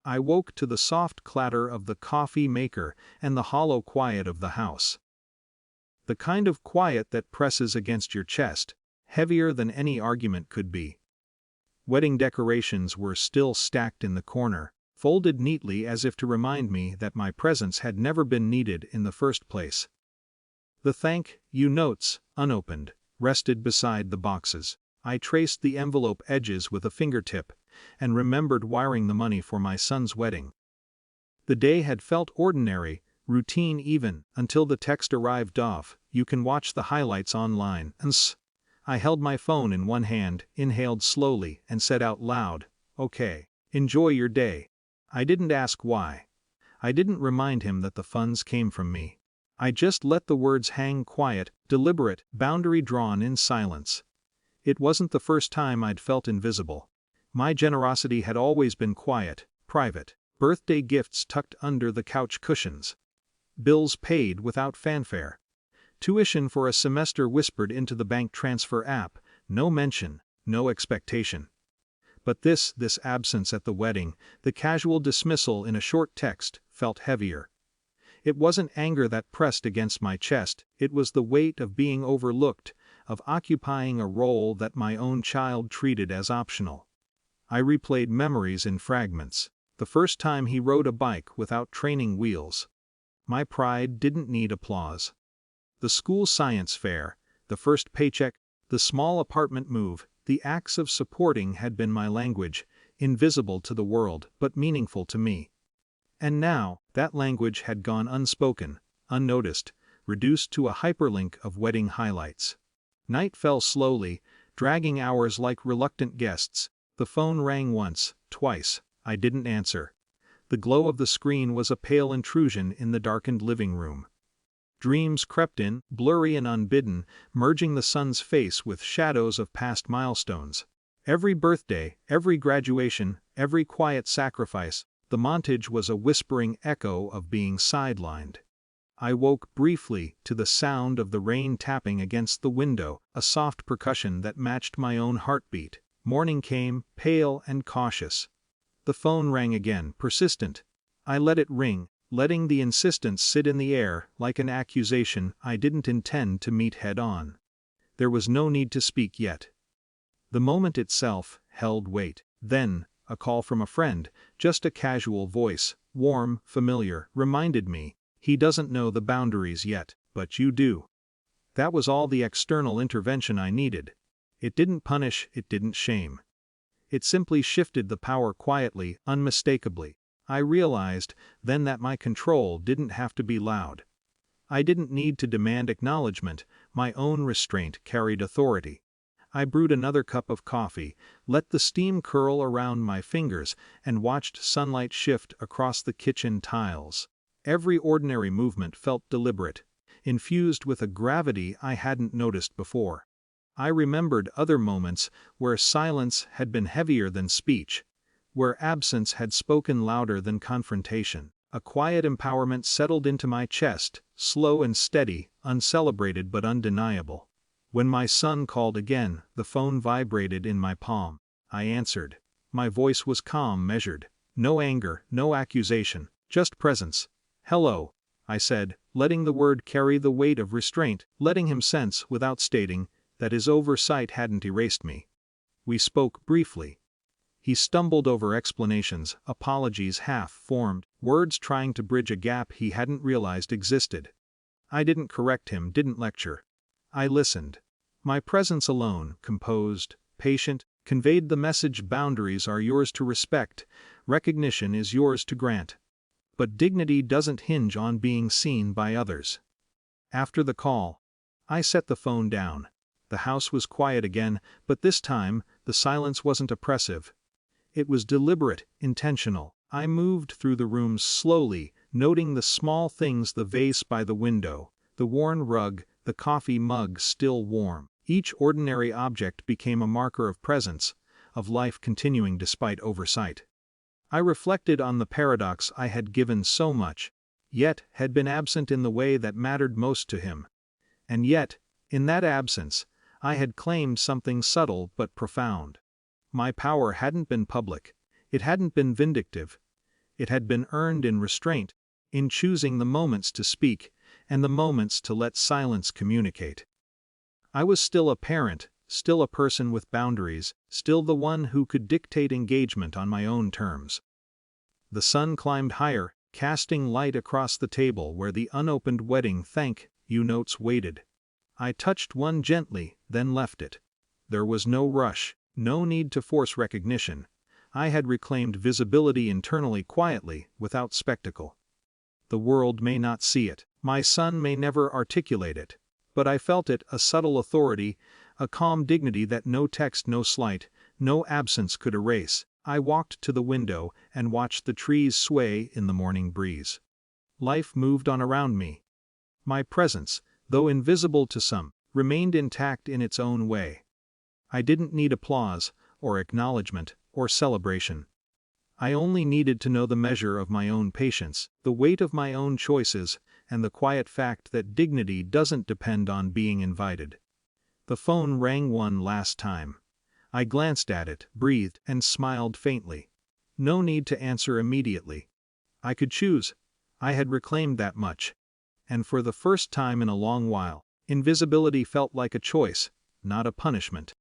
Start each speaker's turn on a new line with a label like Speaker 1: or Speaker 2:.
Speaker 1: I woke to the soft clatter of the coffee maker and the hollow quiet of the house. The kind of quiet that presses against your chest, heavier than any argument could be. Wedding decorations were still stacked in the corner, folded neatly as if to remind me that my presence had never been needed in the first place. The thank you notes, unopened, rested beside the boxes. I traced the envelope edges with a fingertip, and remembered wiring the money for my son's wedding. The day had felt ordinary, routine even, until the text arrived of, "You can watch the highlights online." I held my phone in one hand, inhaled slowly, and said out loud, "Okay, enjoy your day." I didn't ask why. I didn't remind him that the funds came from me. I just let the words hang quiet, deliberate, boundary drawn in silence. It wasn't the first time I'd felt invisible. My generosity had always been quiet, private. Birthday gifts tucked under the couch cushions. Bills paid without fanfare. Tuition for a semester whispered into the bank transfer app, no mention, no expectation. But this absence at the wedding, the casual dismissal in a short text, felt heavier. It wasn't anger that pressed against my chest, it was the weight of being overlooked, of occupying a role that my own child treated as optional. I replayed memories in fragments. The first time he rode a bike without training wheels. My pride didn't need applause. The school science fair, the first paycheck, the small apartment move, the acts of supporting had been my language, invisible to the world but meaningful to me. And now, that language had gone unspoken, unnoticed, reduced to a hyperlink of wedding highlights. Night fell slowly, dragging hours like reluctant guests. The phone rang once, twice. I didn't answer. The glow of the screen was a pale intrusion in the darkened living room. Dreams crept in, blurry and unbidden, merging the son's face with shadows of past milestones. Every birthday, every graduation, every quiet sacrifice, the montage was a whispering echo of being sidelined. I woke briefly to the sound of the rain tapping against the window, a soft percussion that matched my own heartbeat. Morning came, pale and cautious. The phone rang again, persistent. I let it ring, letting the insistence sit in the air like an accusation I didn't intend to meet head-on. There was no need to speak yet. The moment itself held weight. Then, a call from a friend, just a casual voice, warm, familiar, reminded me, "He doesn't know the boundaries yet, but you do." That was all the external intervention I needed. It didn't punish, it didn't shame. It simply shifted the power quietly, unmistakably. I realized then that my control didn't have to be loud. I didn't need to demand acknowledgement, my own restraint carried authority. I brewed another cup of coffee, let the steam curl around my fingers, and watched sunlight shift across the kitchen tiles. Every ordinary movement felt deliberate, infused with a gravity I hadn't noticed before. I remembered other moments where silence had been heavier than speech, where absence had spoken louder than confrontation. A quiet empowerment settled into my chest, slow and steady, uncelebrated but undeniable. When my son called again, the phone vibrated in my palm. I answered. My voice was calm, measured. No anger, no accusation, just presence. "Hello," I said, letting the word carry the weight of restraint, letting him sense, without stating, that his oversight hadn't erased me. We spoke briefly. He stumbled over explanations, apologies half-formed, words trying to bridge a gap he hadn't realized existed. I didn't correct him, didn't lecture. I listened. My presence alone, composed, patient, conveyed the message: boundaries are yours to respect, recognition is yours to grant. But dignity doesn't hinge on being seen by others. After the call, I set the phone down. The house was quiet again, but this time, the silence wasn't oppressive. It was deliberate, intentional. I moved through the rooms slowly, noting the small things: the vase by the window, the worn rug, the coffee mug still warm. Each ordinary object became a marker of presence, of life continuing despite oversight. I reflected on the paradox: I had given so much, yet had been absent in the way that mattered most to him. And yet, in that absence, I had claimed something subtle but profound. My power hadn't been public, it hadn't been vindictive, It had been earned in restraint, in choosing the moments to speak, and the moments to let silence communicate. I was still a parent, still a person with boundaries, still the one who could dictate engagement on my own terms. The sun climbed higher, casting light across the table where the unopened wedding thank you notes waited. I touched one gently, then left it. There was no rush, no need to force recognition. I had reclaimed visibility internally quietly, without spectacle. The world may not see it, my son may never articulate it, but I felt it, a subtle authority, a calm dignity that no text, no slight, no absence could erase. I walked to the window and watched the trees sway in the morning breeze. Life moved on around me. My presence, though invisible to some, remained intact in its own way. I didn't need applause, or acknowledgement, or celebration. I only needed to know the measure of my own patience, the weight of my own choices, and the quiet fact that dignity doesn't depend on being invited. The phone rang one last time. I glanced at it, breathed, and smiled faintly. No need to answer immediately. I could choose. I had reclaimed that much. And for the first time in a long while, invisibility felt like a choice, not a punishment.